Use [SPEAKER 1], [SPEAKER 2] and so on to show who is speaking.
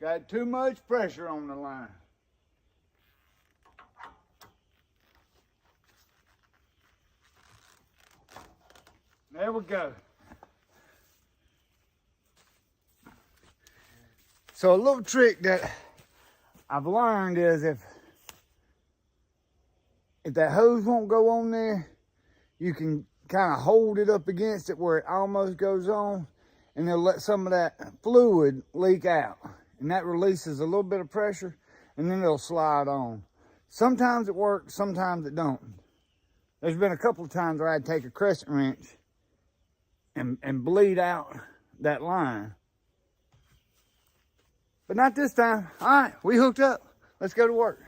[SPEAKER 1] Got too much pressure on the line. There we go. So a little trick that I've learned is if that hose won't go on there, you can kind of hold it up against it where it almost goes on, and they'll let some of that fluid leak out. And that releases a little bit of pressure, and then it'll slide on. Sometimes it works, sometimes it don't. There's been a couple of times where I'd take a crescent wrench and bleed out that line. But not this time. All right, we hooked up. Let's go to work.